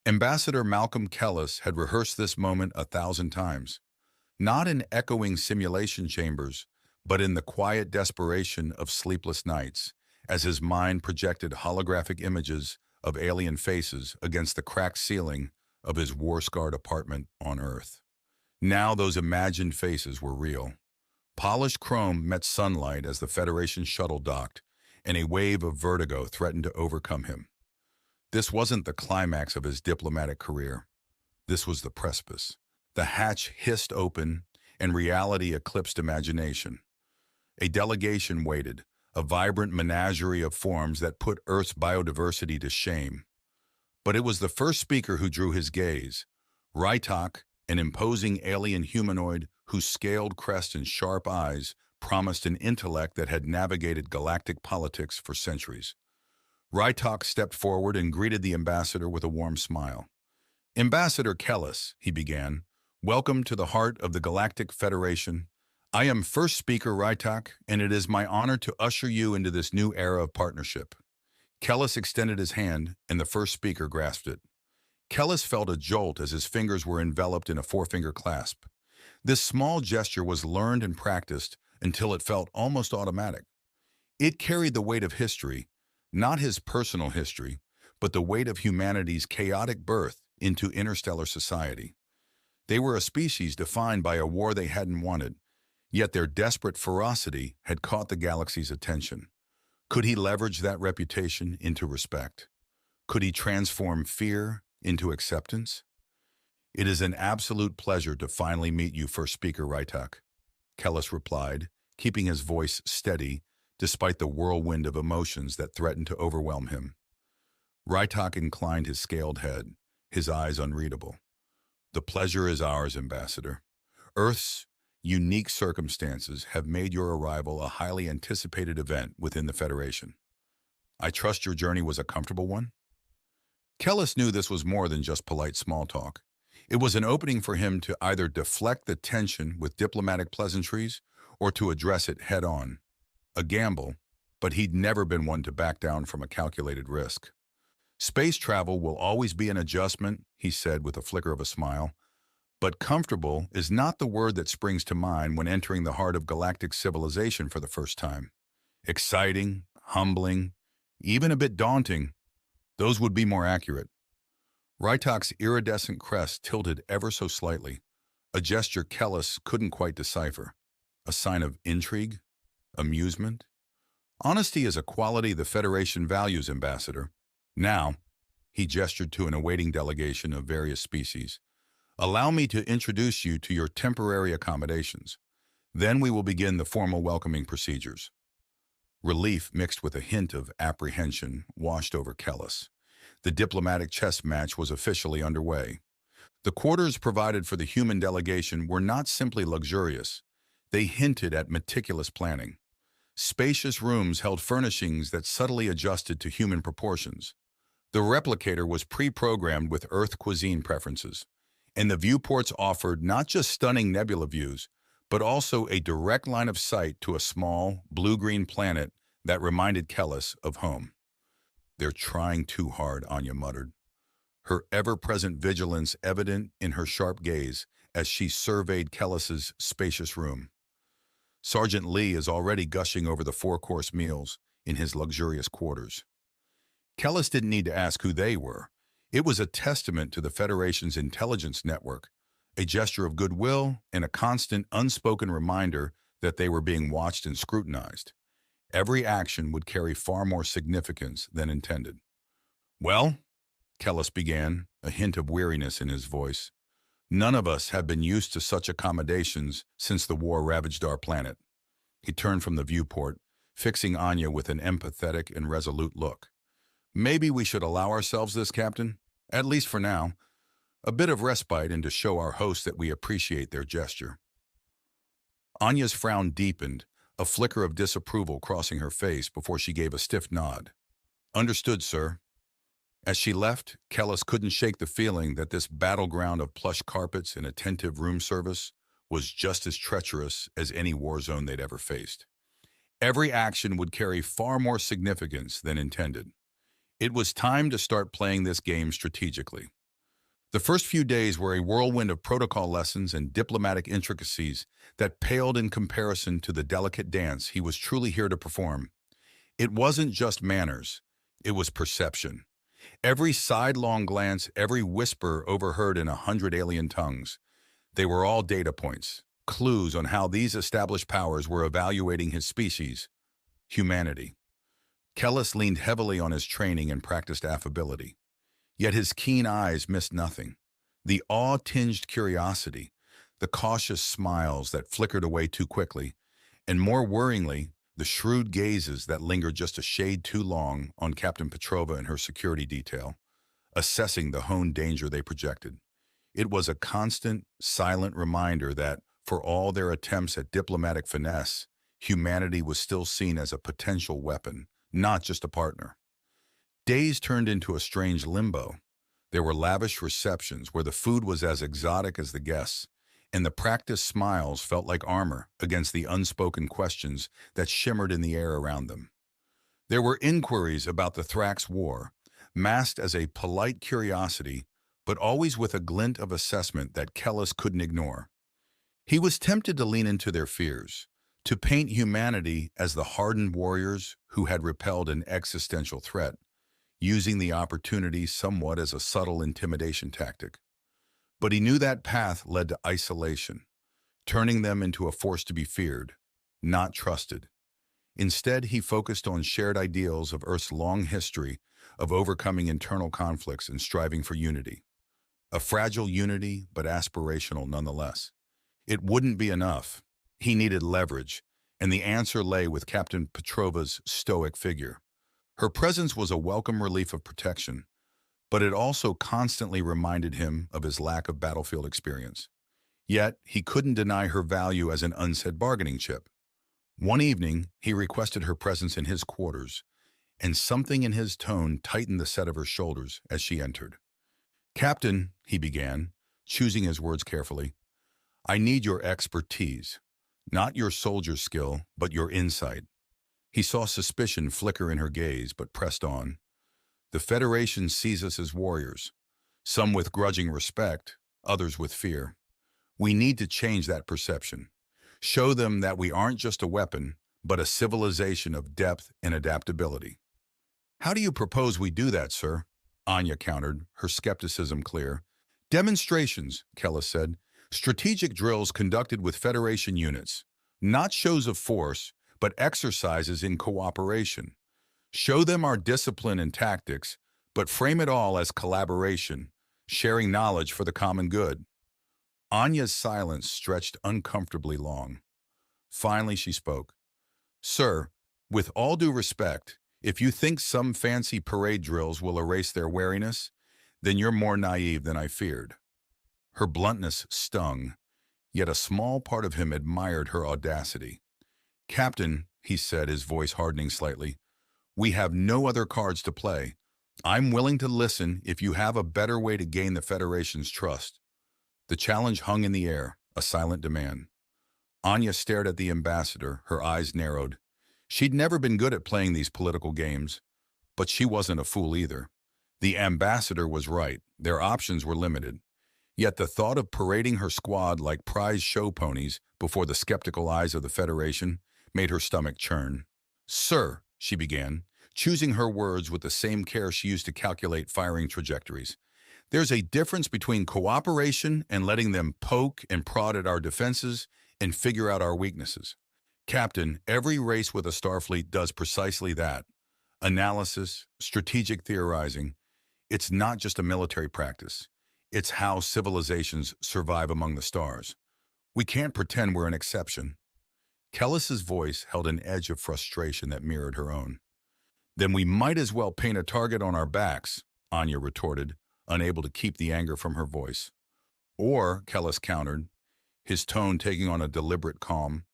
Ambassador Malcolm Kellis had rehearsed this moment 1,000 times, not in echoing simulation chambers, but in the quiet desperation of sleepless nights, as his mind projected holographic images of alien faces against the cracked ceiling of his war-scarred apartment on Earth. Now those imagined faces were real. Polished chrome met sunlight as the Federation shuttle docked, and a wave of vertigo threatened to overcome him. This wasn't the climax of his diplomatic career. This was the precipice. The hatch hissed open, and reality eclipsed imagination. A delegation waited, a vibrant menagerie of forms that put Earth's biodiversity to shame. But it was the first speaker who drew his gaze. Rytok, an imposing alien humanoid whose scaled crest and sharp eyes promised an intellect that had navigated galactic politics for centuries. Rytok stepped forward and greeted the ambassador with a warm smile. "Ambassador Kellis," he began, "welcome to the heart of the Galactic Federation. I am first speaker Rytok, and it is my honor to usher you into this new era of partnership." Kellis extended his hand, and the first speaker grasped it. Kellis felt a jolt as his fingers were enveloped in a four-finger clasp. This small gesture was learned and practiced until it felt almost automatic. It carried the weight of history, not his personal history, but the weight of humanity's chaotic birth into interstellar society. They were a species defined by a war they hadn't wanted, yet their desperate ferocity had caught the galaxy's attention. Could he leverage that reputation into respect? Could he transform fear into acceptance? "It is an absolute pleasure to finally meet you, First Speaker Rytok," Kellis replied, keeping his voice steady despite the whirlwind of emotions that threatened to overwhelm him. Rytok inclined his scaled head, his eyes unreadable. "The pleasure is ours, Ambassador. Earth's unique circumstances have made your arrival a highly anticipated event within the Federation. I trust your journey was a comfortable one?" Kellis knew this was more than just polite small talk. It was an opening for him to either deflect the tension with diplomatic pleasantries or to address it head-on. A gamble, but he'd never been one to back down from a calculated risk. "Space travel will always be an adjustment," he said with a flicker of a smile. "But comfortable is not the word that springs to mind when entering the heart of galactic civilization for the first time. Exciting, humbling, even a bit daunting, those would be more accurate." Rytok's iridescent crest tilted ever so slightly, a gesture Kellis couldn't quite decipher. A sign of intrigue? Amusement? "Honesty is a quality the Federation values, Ambassador. Now," he gestured to an awaiting delegation of various species, "allow me to introduce you to your temporary accommodations. Then we will begin the formal welcoming procedures." Relief mixed with a hint of apprehension washed over Kellis. The diplomatic chess match was officially underway. The quarters provided for the human delegation were not simply luxurious. They hinted at meticulous planning. Spacious rooms held furnishings that subtly adjusted to human proportions. The replicator was pre-programmed with Earth cuisine preferences, and the viewports offered not just stunning nebula views, but also a direct line of sight to a small, blue-green planet that reminded Kellis of home. "They're trying too hard," Anya muttered, her ever-present vigilance evident in her sharp gaze as she surveyed Kellis's spacious room. Sergeant Lee is already gushing over the four-course meals in his luxurious quarters. Kellis didn't need to ask who they were. It was a testament to the Federation's intelligence network, a gesture of goodwill and a constant, unspoken reminder that they were being watched and scrutinized. Every action would carry far more significance than intended. "Well," Kellis began, a hint of weariness in his voice, "none of us have been used to such accommodations since the war ravaged our planet." He turned from the viewport, fixing Anya with an empathetic and resolute look. "Maybe we should allow ourselves this, Captain, at least for now. A bit of respite and to show our hosts that we appreciate their gesture." Anya's frown deepened, a flicker of disapproval crossing her face before she gave a stiff nod. "Understood, sir." As she left, Kellis couldn't shake the feeling that this battleground of plush carpets and attentive room service was just as treacherous as any war zone they'd ever faced. Every action would carry far more significance than intended. It was time to start playing this game strategically. The first few days were a whirlwind of protocol lessons and diplomatic intricacies that paled in comparison to the delicate dance he was truly here to perform. It wasn't just manners, it was perception. Every sidelong glance, every whisper overheard in 100 alien tongues. They were all data points, clues on how these established powers were evaluating his species, humanity. Kellis leaned heavily on his training and practiced affability. Yet his keen eyes missed nothing. The awe-tinged curiosity, the cautious smiles that flickered away too quickly, and more worryingly, the shrewd gazes that lingered just a shade too long on Captain Petrova and her security detail, assessing the honed danger they projected. It was a constant, silent reminder that, for all their attempts at diplomatic finesse, humanity was still seen as a potential weapon, not just a partner. Days turned into a strange limbo. There were lavish receptions where the food was as exotic as the guests, and the practiced smiles felt like armor against the unspoken questions that shimmered in the air around them. There were inquiries about the Thrax War, masked as a polite curiosity, but always with a glint of assessment that Kellis couldn't ignore. He was tempted to lean into their fears, to paint humanity as the hardened warriors who had repelled an existential threat, using the opportunity somewhat as a subtle intimidation tactic. But he knew that path led to isolation, turning them into a force to be feared, not trusted. Instead, he focused on shared ideals of Earth's long history of overcoming internal conflicts and striving for unity. A fragile unity, but aspirational nonetheless. It wouldn't be enough. He needed leverage, and the answer lay with Captain Petrova's stoic figure. Her presence was a welcome relief of protection, but it also constantly reminded him of his lack of battlefield experience. Yet, he couldn't deny her value as an unsaid bargaining chip. One evening, he requested her presence in his quarters, and something in his tone tightened the set of her shoulders as she entered. "Captain," he began, choosing his words carefully, "I need your expertise. Not your soldier skill, but your insight." He saw suspicion flicker in her gaze, but pressed on. "The Federation sees us as warriors, some with grudging respect, others with fear. We need to change that perception. Show them that we aren't just a weapon, but a civilization of depth and adaptability." "How do you propose we do that, sir?" Anya countered, her skepticism clear. "Demonstrations," Kellis said. "Strategic drills conducted with Federation units. Not shows of force, but exercises in cooperation. Show them our discipline and tactics, but frame it all as collaboration, sharing knowledge for the common good." Anya's silence stretched uncomfortably long. Finally, she spoke. "Sir, with all due respect, if you think some fancy parade drills will erase their wariness, then you're more naive than I feared." Her bluntness stung, yet a small part of him admired her audacity. "Captain," he said, his voice hardening slightly, "we have no other cards to play. I'm willing to listen if you have a better way to gain the Federation's trust." The challenge hung in the air, a silent demand. Anya stared at the ambassador, her eyes narrowed. She'd never been good at playing these political games, but she wasn't a fool either. The ambassador was right. Their options were limited. Yet the thought of parading her squad like prize show ponies before the skeptical eyes of the Federation made her stomach churn. "Sir," she began, choosing her words with the same care she used to calculate firing trajectories, "there's a difference between cooperation and letting them poke and prod at our defenses and figure out our weaknesses. Captain, every race with a Starfleet does precisely that. Analysis, strategic theorizing. It's not just a military practice. It's how civilizations survive among the stars. We can't pretend we're an exception." Kellis's voice held an edge of frustration that mirrored her own. "Then we might as well paint a target on our backs," Anya retorted, unable to keep the anger from her voice. "Or," Kellis countered, his tone taking on a deliberate calm,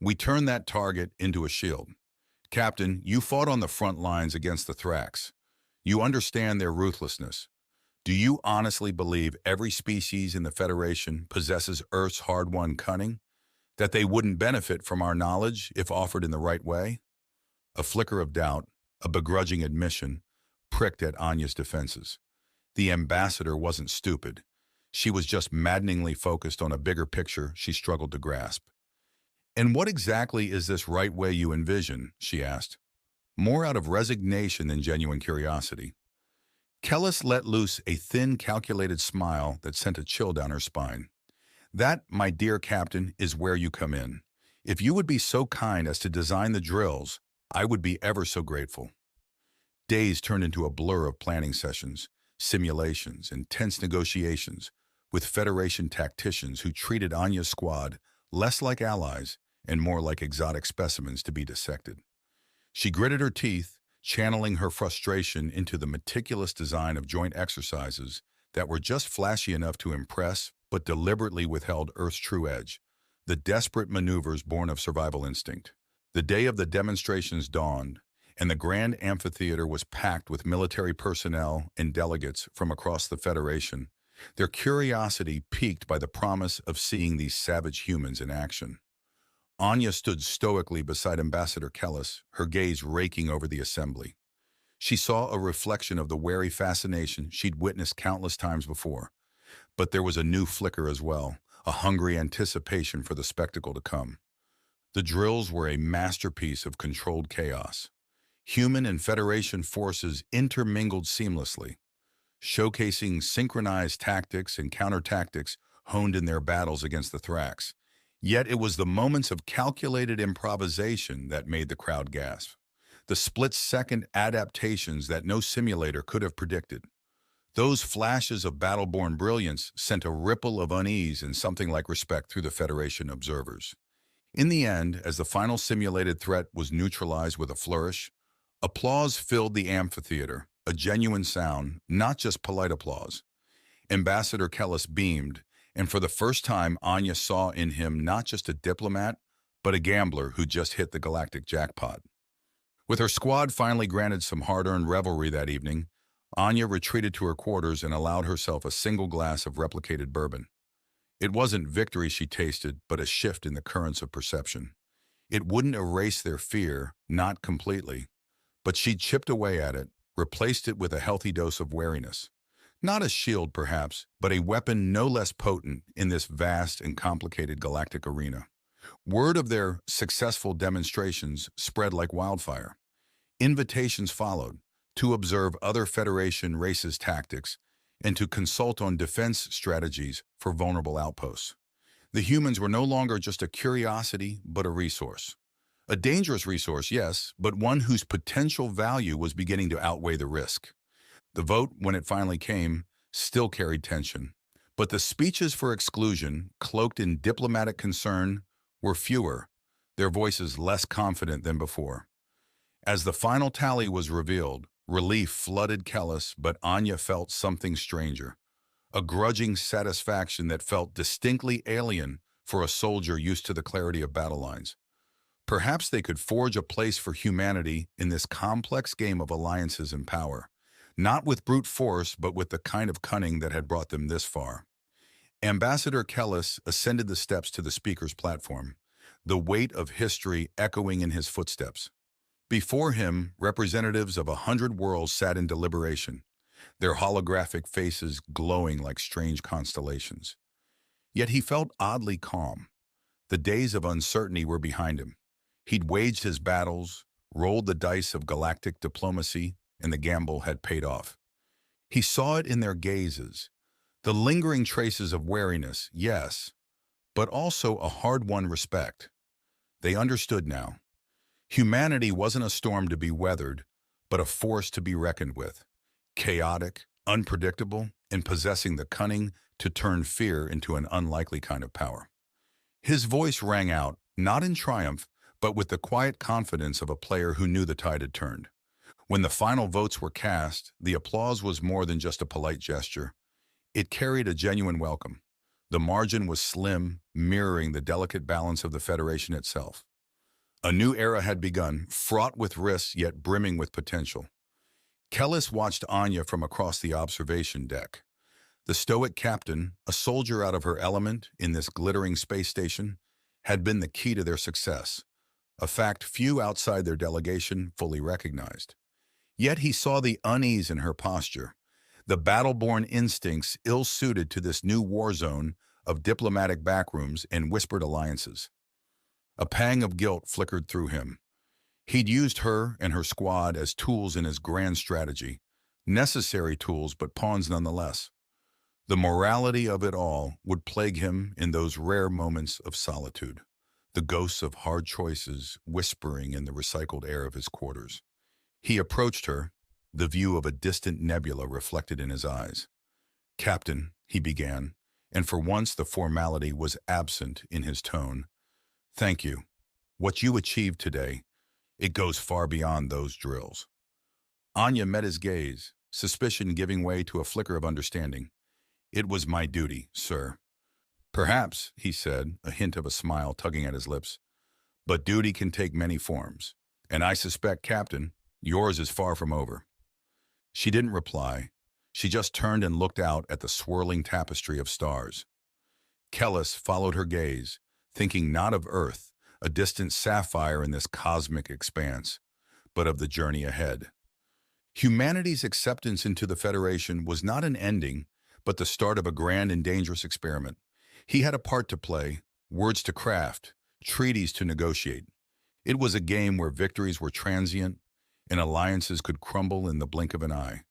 "we turn that target into a shield. Captain, you fought on the front lines against the Thrax. You understand their ruthlessness. Do you honestly believe every species in the Federation possesses Earth's hard-won cunning? That they wouldn't benefit from our knowledge if offered in the right way?" A flicker of doubt, a begrudging admission, pricked at Anya's defenses. The ambassador wasn't stupid. She was just maddeningly focused on a bigger picture she struggled to grasp. "And what exactly is this right way you envision?" she asked, more out of resignation than genuine curiosity. Kellis let loose a thin, calculated smile that sent a chill down her spine. "That, my dear captain, is where you come in. If you would be so kind as to design the drills, I would be ever so grateful." Days turned into a blur of planning sessions, simulations, and tense negotiations with Federation tacticians who treated Anya's squad less like allies and more like exotic specimens to be dissected. She gritted her teeth, channeling her frustration into the meticulous design of joint exercises that were just flashy enough to impress but deliberately withheld Earth's true edge, the desperate maneuvers born of survival instinct. The day of the demonstrations dawned, and the grand amphitheater was packed with military personnel and delegates from across the Federation, their curiosity piqued by the promise of seeing these savage humans in action. Anya stood stoically beside Ambassador Kellis, her gaze raking over the assembly. She saw a reflection of the wary fascination she'd witnessed countless times before. But there was a new flicker as well, a hungry anticipation for the spectacle to come. The drills were a masterpiece of controlled chaos. Human and Federation forces intermingled seamlessly, showcasing synchronized tactics and counter-tactics honed in their battles against the Thrax. Yet it was the moments of calculated improvisation that made the crowd gasp, the split-second adaptations that no simulator could have predicted. Those flashes of battle-born brilliance sent a ripple of unease and something like respect through the Federation observers. In the end, as the final simulated threat was neutralized with a flourish, applause filled the amphitheater, a genuine sound, not just polite applause. Ambassador Kellis beamed, and for the first time Anya saw in him not just a diplomat, but a gambler who just hit the galactic jackpot. With her squad finally granted some hard-earned revelry that evening, Anya retreated to her quarters and allowed herself a single glass of replicated bourbon. It wasn't victory she tasted, but a shift in the currents of perception. It wouldn't erase their fear, not completely, but she'd chipped away at it, replaced it with a healthy dose of wariness. Not a shield, perhaps, but a weapon no less potent in this vast and complicated galactic arena. Word of their successful demonstrations spread like wildfire. Invitations followed to observe other Federation races' tactics and to consult on defense strategies for vulnerable outposts. The humans were no longer just a curiosity, but a resource. A dangerous resource, yes, but one whose potential value was beginning to outweigh the risk. The vote, when it finally came, still carried tension. But the speeches for exclusion, cloaked in diplomatic concern, were fewer, their voices less confident than before. As the final tally was revealed, relief flooded Kellis, but Anya felt something stranger. A grudging satisfaction that felt distinctly alien for a soldier used to the clarity of battle lines. Perhaps they could forge a place for humanity in this complex game of alliances and power. Not with brute force, but with the kind of cunning that had brought them this far. Ambassador Kellis ascended the steps to the speaker's platform, the weight of history echoing in his footsteps. Before him, representatives of 100 worlds sat in deliberation, their holographic faces glowing like strange constellations. Yet he felt oddly calm. The days of uncertainty were behind him. He'd waged his battles, rolled the dice of galactic diplomacy, and the gamble had paid off. He saw it in their gazes, the lingering traces of wariness, yes, but also a hard-won respect. They understood now. Humanity wasn't a storm to be weathered, but a force to be reckoned with. Chaotic, unpredictable, and possessing the cunning to turn fear into an unlikely kind of power. His voice rang out, not in triumph, but with the quiet confidence of a player who knew the tide had turned. When the final votes were cast, the applause was more than just a polite gesture. It carried a genuine welcome. The margin was slim, mirroring the delicate balance of the Federation itself. A new era had begun, fraught with risks yet brimming with potential. Kellis watched Anya from across the observation deck. The stoic captain, a soldier out of her element in this glittering space station, had been the key to their success, a fact few outside their delegation fully recognized. Yet he saw the unease in her posture, the battle-born instincts ill-suited to this new war zone of diplomatic backrooms and whispered alliances. A pang of guilt flickered through him. He'd used her and her squad as tools in his grand strategy, necessary tools but pawns nonetheless. The morality of it all would plague him in those rare moments of solitude, the ghosts of hard choices whispering in the recycled air of his quarters. He approached her, the view of a distant nebula reflected in his eyes. "Captain," he began, and for once the formality was absent in his tone. "Thank you. What you achieved today, it goes far beyond those drills." Anya met his gaze, suspicion giving way to a flicker of understanding. "It was my duty, sir." "Perhaps," he said, a hint of a smile tugging at his lips, "but duty can take many forms, and I suspect, Captain, yours is far from over." She didn't reply. She just turned and looked out at the swirling tapestry of stars. Kellis followed her gaze, thinking not of Earth, a distant sapphire in this cosmic expanse, but of the journey ahead. Humanity's acceptance into the Federation was not an ending, but the start of a grand and dangerous experiment. He had a part to play, words to craft, treaties to negotiate. It was a game where victories were transient and alliances could crumble in the blink of an eye.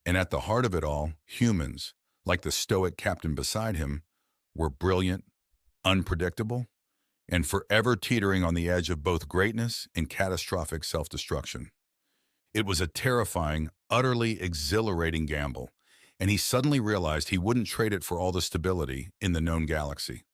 And at the heart of it all, humans, like the stoic captain beside him, were brilliant, unpredictable, and forever teetering on the edge of both greatness and catastrophic self-destruction. It was a terrifying, utterly exhilarating gamble, and he suddenly realized he wouldn't trade it for all the stability in the known galaxy.